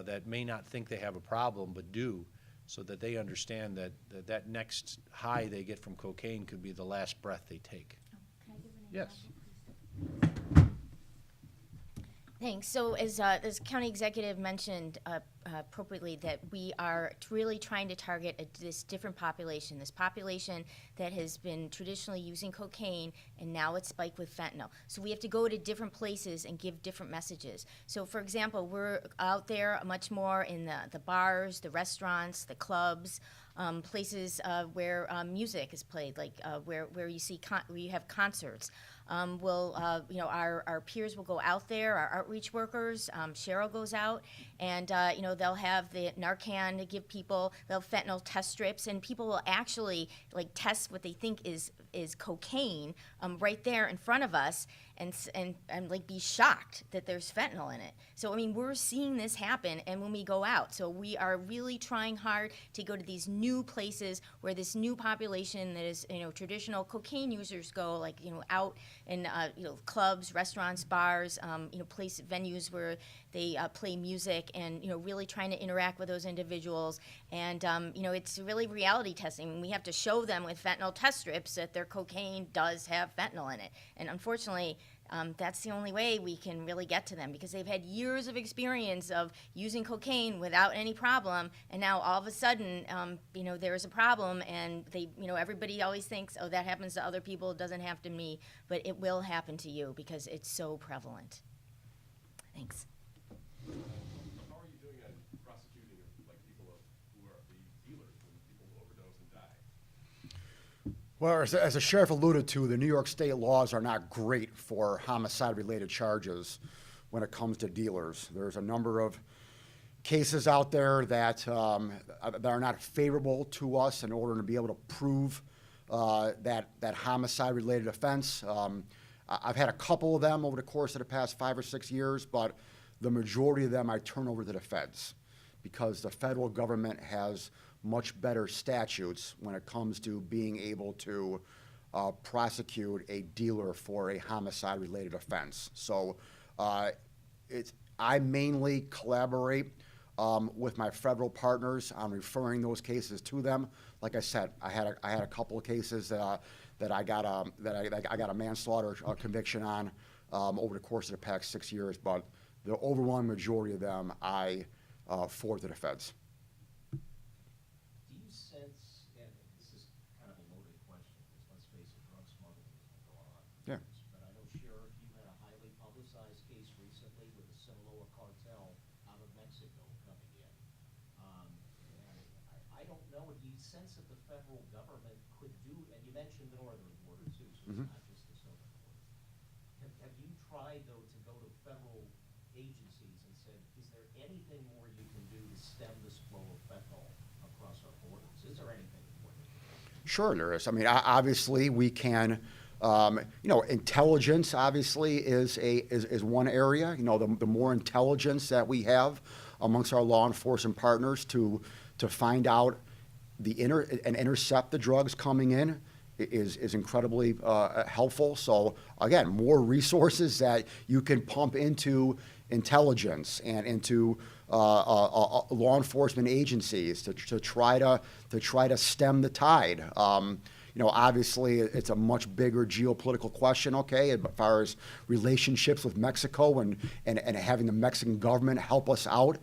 that may not think they have a problem but do, so that they understand that next high they get from cocaine could be the last breath they take. Can I give an Yes. example, please? Thanks. So as county executive mentioned appropriately, that we are really trying to target this different population, this population that has been traditionally using cocaine, and now it's spiked with fentanyl. So we have to go to different places and give different messages. So for example, we're out there much more in the bars, the restaurants, the clubs, places where music is played, like where you see where you have concerts. Our peers will go out there, our outreach workers, Cheryl goes out, and they'll have the Narcan to give people, they'll have fentanyl test strips, and people will actually test what they think is cocaine right there in front of us, and be shocked that there's fentanyl in it. So I mean, we're seeing this happen, and when we go out, so we are really trying hard to go to these new places where this new population that is traditional cocaine users go, out in clubs, restaurants, bars, venues where they play music, and really trying to interact with those individuals. And it's really reality testing. I mean, we have to show them with fentanyl test strips that their cocaine does have fentanyl in it. And unfortunately, that's the only way we can really get to them, because they've had years of experience of using cocaine without any problem, and now all of a sudden, there's a problem, and everybody always thinks, oh, that happens to other people, it doesn't happen to me, but it will happen to you because it's so prevalent. Thanks. How are you doing on prosecuting people who are the dealers when people overdose and die? Well, as the sheriff alluded to, the New York state laws are not great for homicide-related charges when it comes to dealers. There's a number of cases out there that are not favorable to us in order to be able to prove that homicide-related offense. I've had a couple of them over the course of the past 5 or 6 years, but the majority of them I turn over to the feds, because the federal government has much better statutes when it comes to being able to prosecute a dealer for a homicide-related offense. So I mainly collaborate with my federal partners on referring those cases to them. Like I said, I had a couple of cases that I got a manslaughter conviction on over the course of the past 6 years, but the overwhelming majority of them I forward to the feds. Do you sense, and this is kind of a loaded question, because let's face it, drug smuggling has been going on for Yeah. years, but I know, Sheriff, you had a highly publicized case recently with a Sinaloa cartel out of Mexico coming in. And I don't know, do you sense that the federal government could do, and you mentioned the northern border too, so it's not just the southern border. Have you tried, though, to go to federal agencies and said, is there anything more you can do to stem this flow of fentanyl across our borders? Is there anything more? Sure, there is. I mean, obviously, we can, intelligence obviously is one area. The more intelligence that we have amongst our law enforcement partners to find out and intercept the drugs coming in is incredibly helpful. So again, more resources that you can pump into intelligence and into law enforcement agencies to try to stem the tide. Obviously, it's a much bigger geopolitical question, okay, as far as relationships with Mexico and having the Mexican government help us out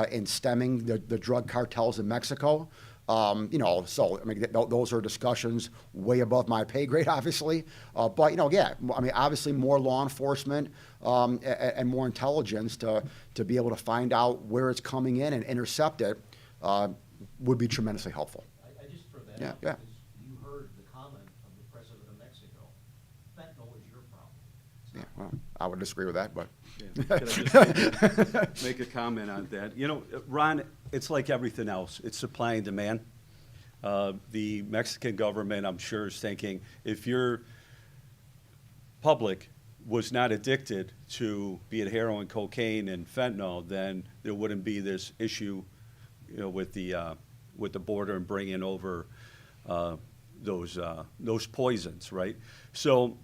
in stemming the drug cartels in Mexico. So I mean, those are discussions way above my pay grade, obviously. But yeah, I mean, obviously, more law enforcement and more intelligence to be able to find out where it's coming in and intercept it would be tremendously helpful. I just throw that Yeah, out yeah. because you heard the comment of the president of Mexico. Fentanyl is your problem. It's Yeah, not well, I would disagree with that, but. Yeah. Can I just make a comment on that? Ron, it's like everything else. It's supply and demand. The Mexican government, I'm sure, is thinking, if your public was not addicted to, be it heroin, cocaine, and fentanyl, then there wouldn't be this issue, with the border and bringing over those poisons, right? So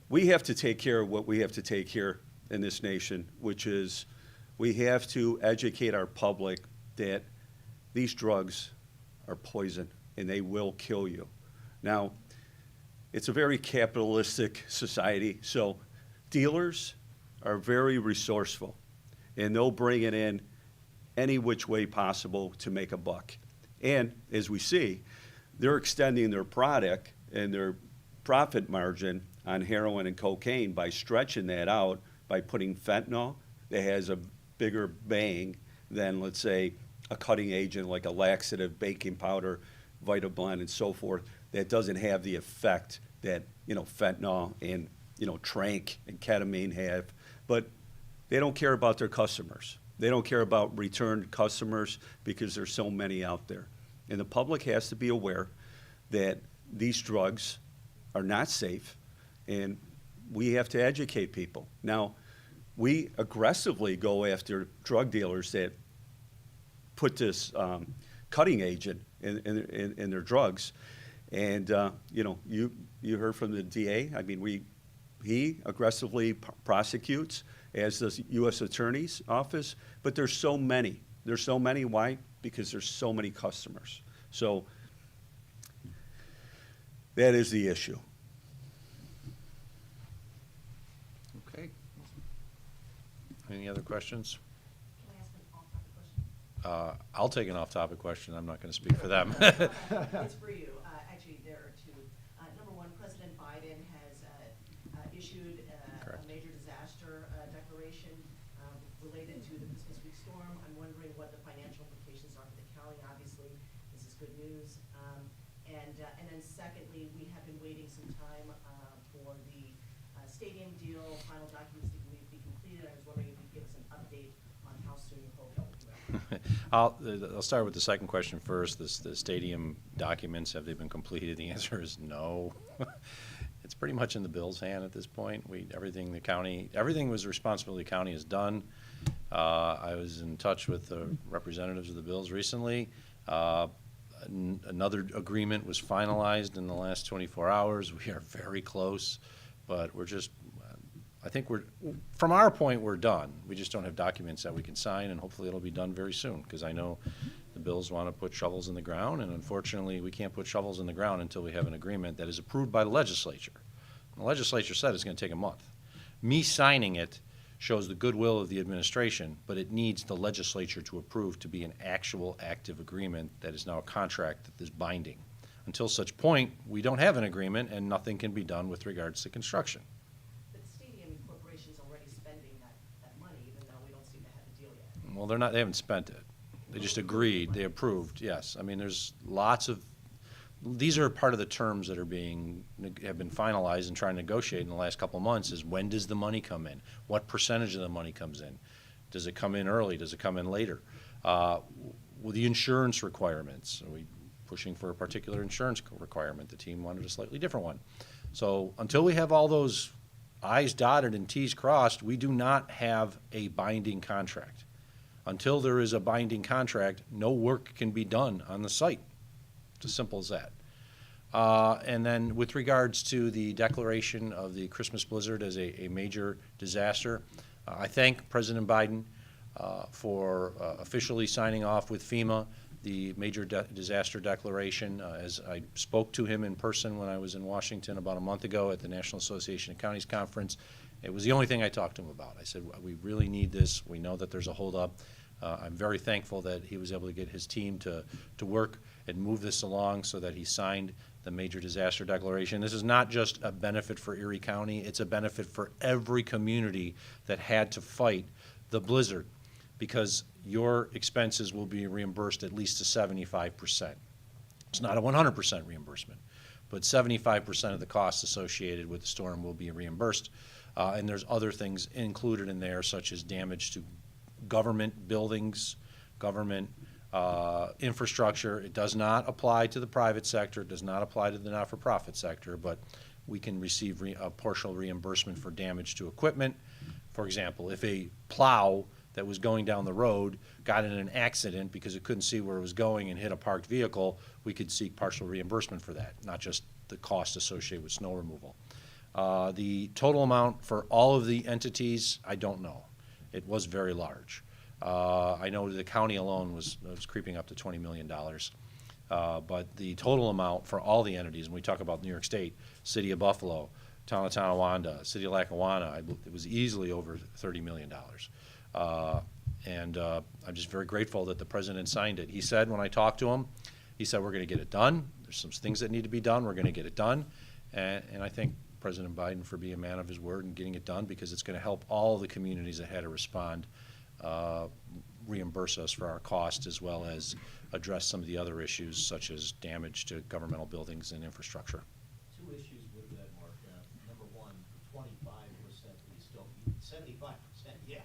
we have to take care of what we have to take care in this nation, which is we have to educate our public that these drugs are poison and they will kill you. Now, it's a very capitalistic society, so dealers are very resourceful, and they'll bring it in any which way possible to make a buck. And as we see, they're extending their product and their profit margin on heroin and cocaine by stretching that out by putting fentanyl that has a bigger bang than, let's say, a cutting agent like a laxative, baking powder, Vitablend, and so forth, that doesn't have the effect that, fentanyl and, trank and ketamine have. But they don't care about their customers. They don't care about return customers because there's so many out there. And the public has to be aware that these drugs are not safe, and we have to educate people. Now, we aggressively go after drug dealers that put this cutting agent in their drugs. And, you heard from the DA. I mean, he aggressively prosecutes, as does U.S. Attorney's Office. But there's so many. There's so many. Why? Because there's so many customers. So that is the issue. Okay. Any other questions? Can I ask an off-topic question? I'll take an off-topic question. I'm not going to speak for them. It's for you. Actually, there are two. Number one, President Biden has issued a Correct. major disaster declaration related to the Christmas week storm. I'm wondering what the financial implications are for the county. Obviously, this is good news. And then secondly, we have been waiting some time for the stadium deal, final documents to be completed. I was wondering if you could give us an update on how soon you hope that will be ready. I'll start with the second question first. The stadium documents, have they been completed? The answer is no. It's pretty much in the Bills' hand at this point. Everything was the responsibility of the county is done. I was in touch with the representatives of the Bills recently. Another agreement was finalized in the last 24 hours. We are very close, but I think from our point, we're done. We just don't have documents that we can sign, and hopefully it'll be done very soon, because I know the Bills want to put shovels in the ground, and unfortunately, we can't put shovels in the ground until we have an agreement that is approved by the legislature. And the legislature said it's going to take a month. Me signing it shows the goodwill of the administration, but it needs the legislature to approve to be an actual active agreement that is now a contract that is binding. Until such point, we don't have an agreement, and nothing can be done with regards to construction. But the stadium corporation is already spending that money, even though we don't seem to have a deal yet. Well, they haven't spent it. They just agreed, they approved, yes. I mean, there's these are part of the terms that have been finalized and trying to negotiate in the last couple of months, is when does the money come in? What percentage of the money comes in? Does it come in early? Does it come in later? With the insurance requirements, pushing for a particular insurance requirement. The team wanted a slightly different one. So until we have all those I's dotted and T's crossed, we do not have a binding contract. Until there is a binding contract, no work can be done on the site. It's as simple as that. And then with regards to the declaration of the Christmas blizzard as a major disaster, I thank President Biden for officially signing off with FEMA the major disaster declaration. As I spoke to him in person when I was in Washington about a month ago at the National Association of Counties Conference, it was the only thing I talked to him about. I said, we really need this. We know that there's a holdup. I'm very thankful that he was able to get his team to work and move this along so that he signed the major disaster declaration. This is not just a benefit for Erie County, it's a benefit for every community that had to fight the blizzard, because your expenses will be reimbursed at least to 75%. It's not a 100% reimbursement, but 75% of the costs associated with the storm will be reimbursed. And there's other things included in there, such as damage to government buildings, government infrastructure. It does not apply to the private sector. It does not apply to the not-for-profit sector, but we can receive a partial reimbursement for damage to equipment. For example, if a plow that was going down the road got in an accident because it couldn't see where it was going and hit a parked vehicle, we could seek partial reimbursement for that, not just the cost associated with snow removal. The total amount for all of the entities, I don't know. It was very large. I know the county alone was creeping up to $20 million. But the total amount for all the entities, and we talk about New York State, City of Buffalo, Town of Tonawanda, City of Lackawanna, it was easily over $30 million. I'm just very grateful that the president signed it. He said, when I talked to him, he said, we're going to get it done. There's some things that need to be done. We're going to get it done. And I thank President Biden for being a man of his word and getting it done, because it's going to help all the communities that had to respond reimburse us for our cost, as well as address some of the other issues, such as damage to governmental buildings and infrastructure. Two issues with that, Mark. Number one, the 25% we still, 75%, yeah.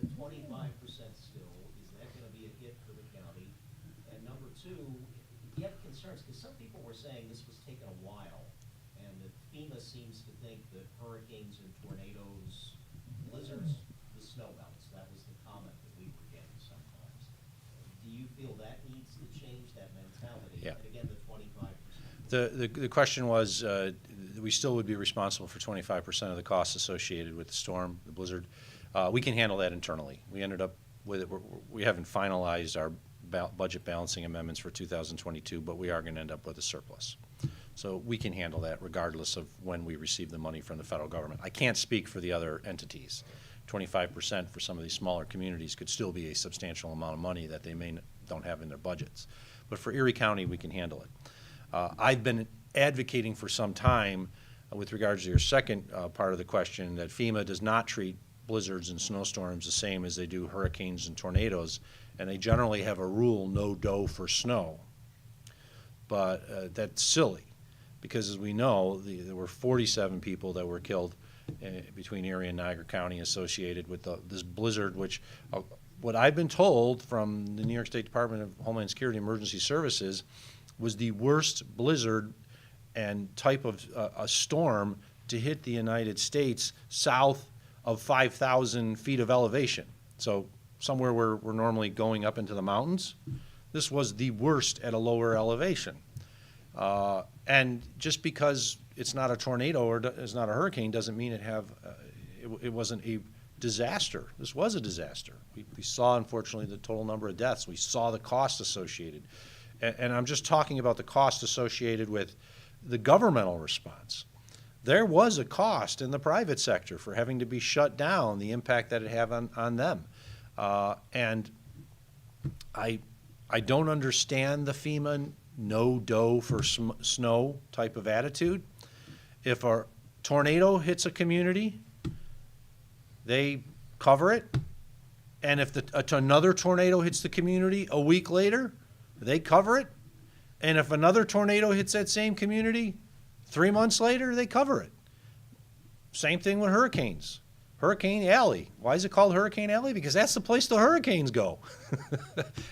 The 25% still, is that going to be a hit for the county? And number two, you have concerns, because some people were saying this was taking a while, and that FEMA seems to think that hurricanes and tornadoes, blizzards, the snow melts. That was the comment that we were getting sometimes. Do you feel that needs to change, that mentality? Yeah. And again, the 25%. The question was, we still would be responsible for 25% of the costs associated with the storm, the blizzard. We can handle that internally. We ended up with it. We haven't finalized our budget balancing amendments for 2022, but we are going to end up with a surplus. So we can handle that regardless of when we receive the money from the federal government. I can't speak for the other entities. 25% for some of these smaller communities could still be a substantial amount of money that they don't have in their budgets. But for Erie County, we can handle it. I've been advocating for some time with regards to your second part of the question, that FEMA does not treat blizzards and snowstorms the same as they do hurricanes and tornadoes, and they generally have a rule, no dough for snow. But that's silly, because as we know, there were 47 people that were killed between Erie and Niagara County associated with this blizzard, which what I've been told from the New York State Department of Homeland Security Emergency Services was the worst blizzard and type of a storm to hit the United States south of 5,000 feet of elevation. So somewhere where we're normally going up into the mountains, this was the worst at a lower elevation. And just because it's not a tornado or it's not a hurricane doesn't mean it wasn't a disaster. This was a disaster. We saw, unfortunately, the total number of deaths. We saw the cost associated. And I'm just talking about the cost associated with the governmental response. There was a cost in the private sector for having to be shut down, the impact that it had on them. And I don't understand the FEMA no dough for snow type of attitude. If a tornado hits a community, they cover it. And if another tornado hits the community a week later, they cover it. And if another tornado hits that same community 3 months later, they cover it. Same thing with hurricanes. Hurricane Alley. Why is it called Hurricane Alley? Because that's the place the hurricanes go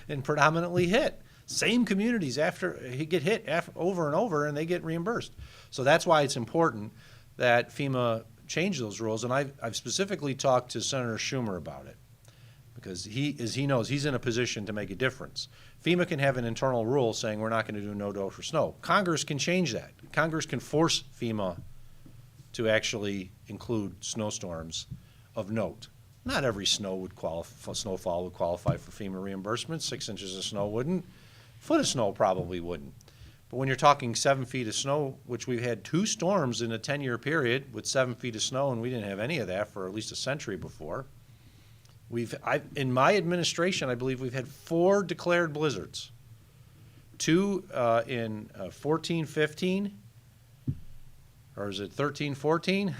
and predominantly hit. Same communities after he get hit over and over, and they get reimbursed. So that's why it's important that FEMA change those rules. And I've specifically talked to Senator Schumer about it, because he knows he's in a position to make a difference. FEMA can have an internal rule saying we're not going to do no-do for snow. Congress can change that. Congress can force FEMA to actually include snowstorms of note. Not every snowfall would qualify for FEMA reimbursement. 6 inches of snow wouldn't. Foot of snow probably wouldn't. But when you're talking 7 feet of snow, which we've had 2 storms in a 10-year period with 7 feet of snow, and we didn't have any of that for at least a century before. In my administration, I believe we've had 4 declared blizzards. 2 in 14-15, or is it 13-14?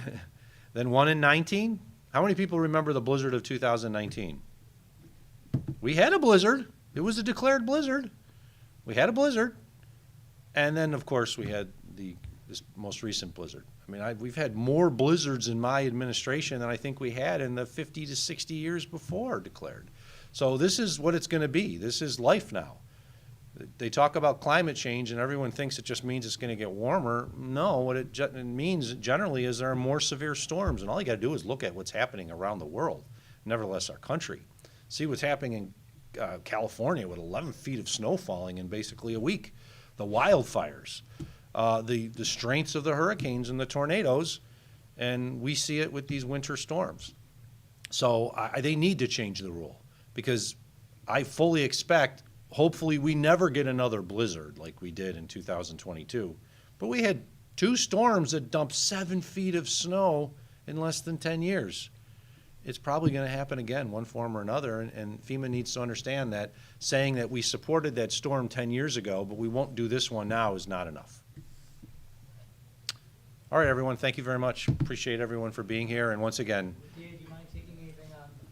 Then 1 in 19. How many people remember the blizzard of 2019? We had a blizzard. It was a declared blizzard. We had a blizzard. And then, of course, we had this most recent blizzard. I mean, we've had more blizzards in my administration than I think we had in the 50 to 60 years before declared. So this is what it's going to be. This is life now. They talk about climate change, and everyone thinks it just means it's going to get warmer. No, what it means generally is there are more severe storms, and all you got to do is look at what's happening around the world, nevertheless our country. See what's happening in California with 11 feet of snow falling in basically a week. The wildfires, the strengths of the hurricanes and the tornadoes, and we see it with these winter storms. So they need to change the rule, because I fully expect, hopefully we never get another blizzard like we did in 2022. But we had 2 storms that dumped 7 feet of snow in less than 10 years. It's probably going to happen again, one form or another, and FEMA needs to understand that saying that we supported that storm 10 years ago, but we won't do this one now is not enough. All right, everyone, thank you very much. Appreciate everyone for being here, and once again. Dave, do you mind taking anything on the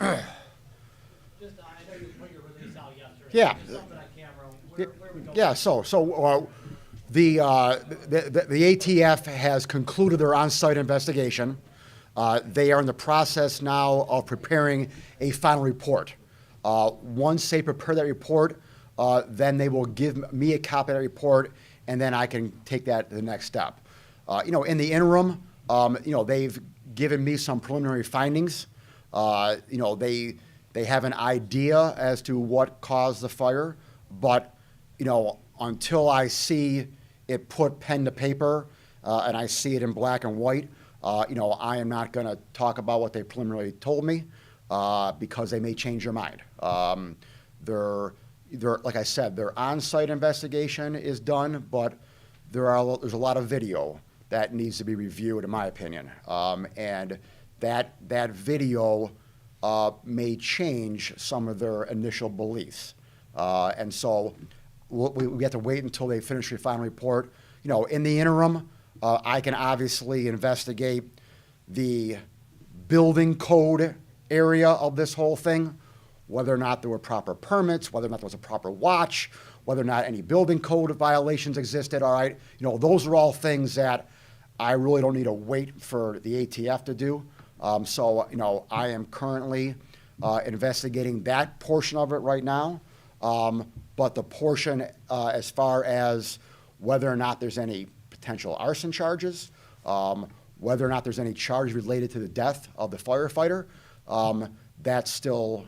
fire? Just, I know you put your release out yesterday. Yeah. Just something on camera. Where we go? Yeah, the ATF has concluded their on-site investigation. They are in the process now of preparing a final report. Once they prepare that report, then they will give me a copy of that report, and then I can take that to the next step. In the interim, they've given me some preliminary findings. They have an idea as to what caused the fire, but until I see it put pen to paper and I see it in black and white, I am not going to talk about what they preliminarily told me because they may change their mind. Like I said, their on-site investigation is done, but there's a lot of video that needs to be reviewed, in my opinion, and that video may change some of their initial beliefs, and so we have to wait until they finish their final report. In the interim, I can obviously investigate the building code area of this whole thing, whether or not there were proper permits, whether or not there was a proper watch, whether or not any building code violations existed. All right, those are all things that I really don't need to wait for the ATF to do. So I am currently investigating that portion of it right now. But the portion as far as whether or not there's any potential arson charges, whether or not there's any charge related to the death of the firefighter, that's still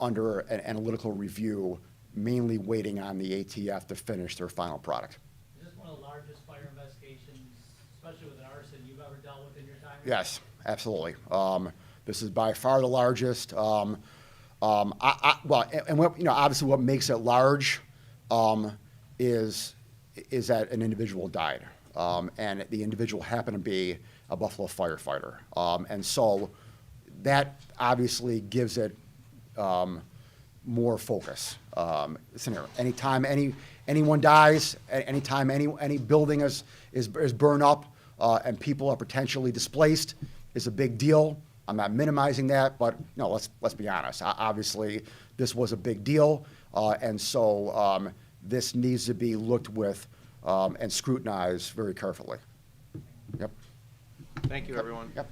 under an analytical review, mainly waiting on the ATF to finish their final product. Is this one of the largest fire investigations, especially with an arson, you've ever dealt with in your time? Yes, absolutely. This is by far the largest. Obviously, what makes it large is that an individual died, and the individual happened to be a Buffalo firefighter, and so that obviously gives it more focus. Anytime anyone dies, anytime any building is burned up, and people are potentially displaced, is a big deal. I'm not minimizing that, but let's be honest. Obviously, this was a big deal, and so this needs to be looked with and scrutinized very carefully. Yep. Thank you, everyone. Yep.